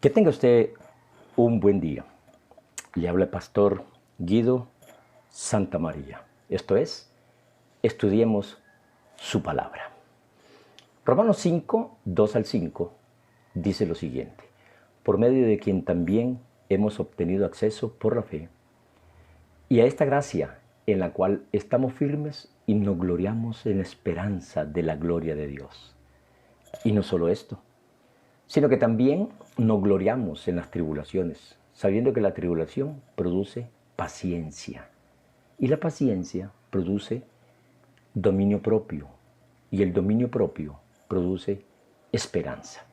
Que tenga usted un buen día. Le habla el pastor Guido Santamaría. Esto es, estudiemos su palabra. Romanos 5, 2 al 5 dice lo siguiente: por medio de quien también hemos obtenido acceso por la fe, y a esta gracia en la cual estamos firmes y nos gloriamos en la esperanza de la gloria de Dios. Y no solo esto, sino que también nos gloriamos en las tribulaciones, sabiendo que la tribulación produce paciencia, y la paciencia produce dominio propio, y el dominio propio produce esperanza.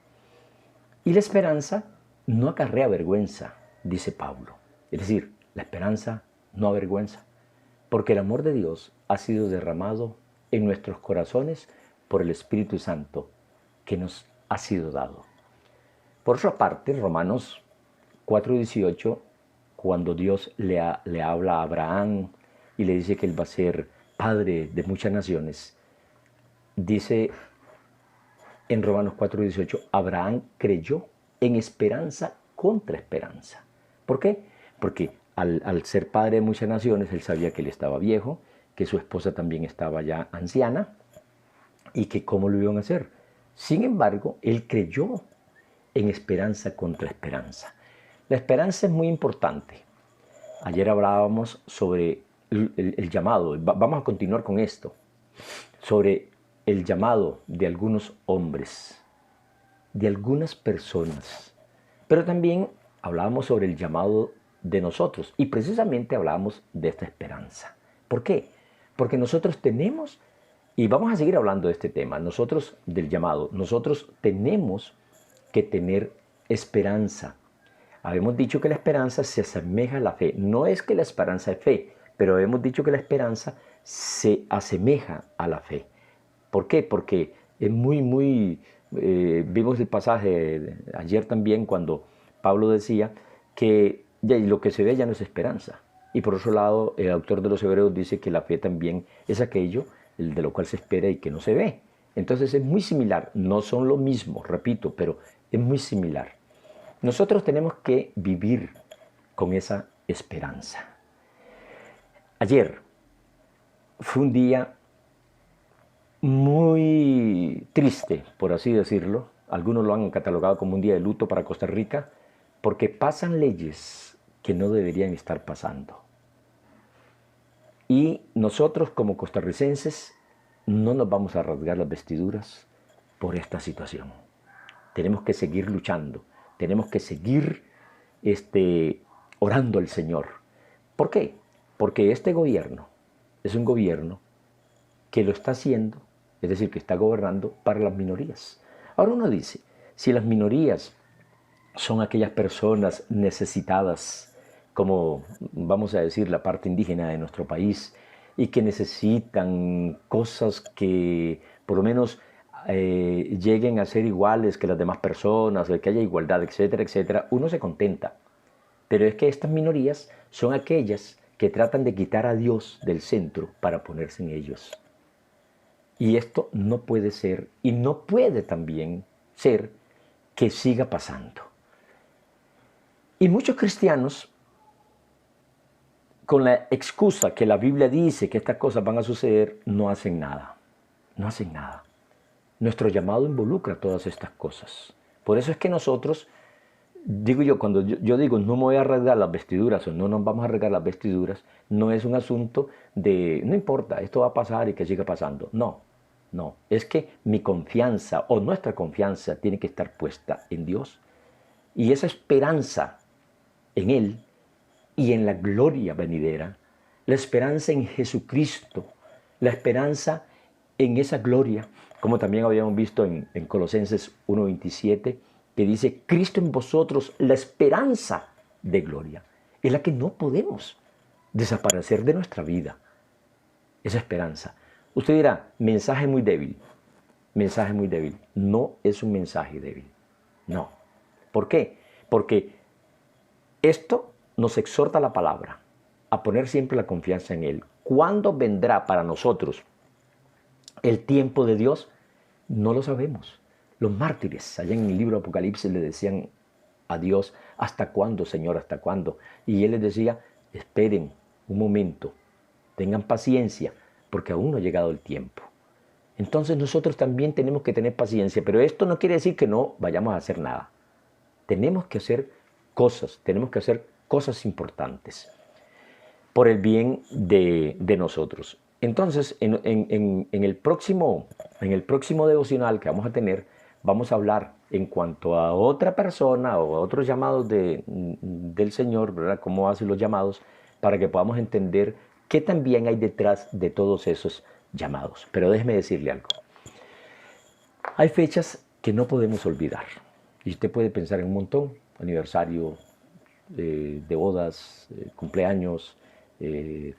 Y la esperanza no acarrea vergüenza, dice Pablo. Es decir, la esperanza no avergüenza, porque el amor de Dios ha sido derramado en nuestros corazones por el Espíritu Santo que nos ha sido dado. Por otra parte, Romanos 4:18, cuando Dios le habla a Abraham y le dice que él va a ser padre de muchas naciones, dice en Romanos 4:18, Abraham creyó en esperanza contra esperanza. ¿Por qué? Porque al ser padre de muchas naciones, él sabía que él estaba viejo, que su esposa también estaba ya anciana y que cómo lo iban a hacer. Sin embargo, él creyó en esperanza contra esperanza. La esperanza es muy importante. Ayer hablábamos sobre el llamado, vamos a continuar con esto, sobre el llamado de algunos hombres, de algunas personas, pero también hablábamos sobre el llamado de nosotros y precisamente hablábamos de esta esperanza. ¿Por qué? Porque nosotros tenemos, y vamos a seguir hablando de este tema, nosotros del llamado, nosotros tenemos que tener esperanza. Habíamos dicho que la esperanza se asemeja a la fe. No es que la esperanza es fe, pero hemos dicho que la esperanza se asemeja a la fe. ¿Por qué? Porque es vimos el pasaje ayer también cuando Pablo decía que ya lo que se ve ya no es esperanza. Y por otro lado, el autor de los Hebreos dice que la fe también es aquello de lo cual se espera y que no se ve. Entonces es muy similar, no son lo mismo, repito, pero es muy similar. Nosotros tenemos que vivir con esa esperanza. Ayer fue un día muy triste, por así decirlo. Algunos lo han catalogado como un día de luto para Costa Rica, porque pasan leyes que no deberían estar pasando. Y nosotros como costarricenses no nos vamos a rasgar las vestiduras por esta situación. Tenemos que seguir luchando, tenemos que seguir orando al Señor. ¿Por qué? Porque este gobierno es un gobierno que lo está haciendo, es decir, que está gobernando para las minorías. Ahora uno dice, si las minorías son aquellas personas necesitadas, como vamos a decir la parte indígena de nuestro país, y que necesitan cosas que por lo menos lleguen a ser iguales que las demás personas, que haya igualdad, etcétera, etcétera, uno se contenta. Pero es que estas minorías son aquellas que tratan de quitar a Dios del centro para ponerse en ellos. Y esto no puede ser, y no puede también ser que siga pasando. Y muchos cristianos, con la excusa que la Biblia dice que estas cosas van a suceder, no hacen nada. No hacen nada. Nuestro llamado involucra todas estas cosas. Por eso es que nosotros, digo yo, cuando yo digo no me voy a rasgar las vestiduras o no nos vamos a rasgar las vestiduras, no es un asunto de, no importa, esto va a pasar y que siga pasando. No, no. Es que mi confianza o nuestra confianza tiene que estar puesta en Dios. Y esa esperanza en Él y en la gloria venidera, la esperanza en Jesucristo, la esperanza en esa gloria, como también habíamos visto en Colosenses 1:27, que dice, Cristo en vosotros, la esperanza de gloria, es la que no podemos desaparecer de nuestra vida, esa esperanza. Usted dirá, mensaje muy débil, mensaje muy débil. No es un mensaje débil, no. ¿Por qué? Porque esto nos exhorta la palabra a poner siempre la confianza en Él. ¿Cuándo vendrá para nosotros el tiempo de Dios? No lo sabemos. Los mártires, allá en el libro de Apocalipsis, le decían a Dios, ¿hasta cuándo, Señor? ¿Hasta cuándo? Y Él les decía, esperen un momento, tengan paciencia, porque aún no ha llegado el tiempo. Entonces nosotros también tenemos que tener paciencia, pero esto no quiere decir que no vayamos a hacer nada. Tenemos que hacer cosas importantes por el bien de nosotros. Entonces, en el próximo devocional que vamos a tener, vamos a hablar en cuanto a otra persona o a otros llamados del Señor, ¿verdad? Cómo hace los llamados, para que podamos entender qué también hay detrás de todos esos llamados. Pero déjeme decirle algo. Hay fechas que no podemos olvidar. Y usted puede pensar en un montón: aniversario de bodas, cumpleaños,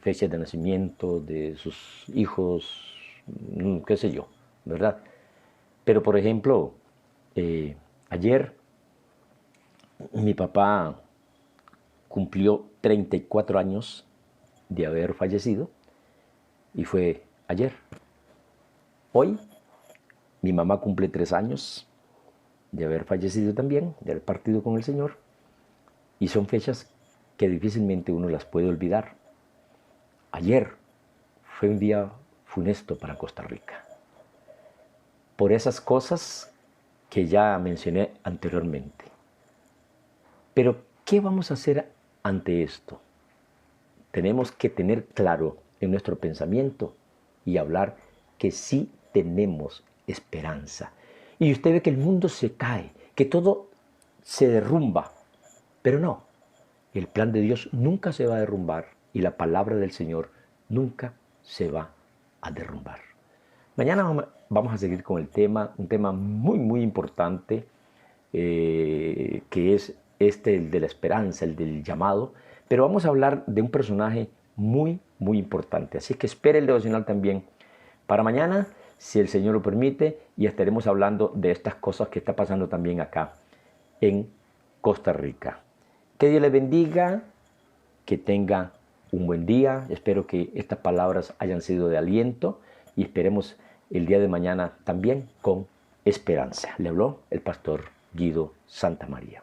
fechas de nacimiento de sus hijos, qué sé yo, ¿verdad? Pero por ejemplo, ayer mi papá cumplió 34 años de haber fallecido y fue ayer. Hoy mi mamá cumple 3 años de haber fallecido también, de haber partido con el Señor, y son fechas que difícilmente uno las puede olvidar. Ayer fue un día funesto para Costa Rica, por esas cosas que ya mencioné anteriormente. Pero, ¿qué vamos a hacer ante esto? Tenemos que tener claro en nuestro pensamiento y hablar que sí tenemos esperanza. Y usted ve que el mundo se cae, que todo se derrumba, pero no, el plan de Dios nunca se va a derrumbar y la palabra del Señor nunca se va a derrumbar. Mañana vamos a seguir con el tema, un tema muy, muy importante, que es el de la esperanza, el del llamado, pero vamos a hablar de un personaje muy, muy importante. Así que espere el devocional también para mañana, si el Señor lo permite, y estaremos hablando de estas cosas que está pasando también acá en Costa Rica. Que Dios les bendiga, que tenga un buen día. Espero que estas palabras hayan sido de aliento y esperemos el día de mañana también con esperanza. Le habló el pastor Guido Santamaría.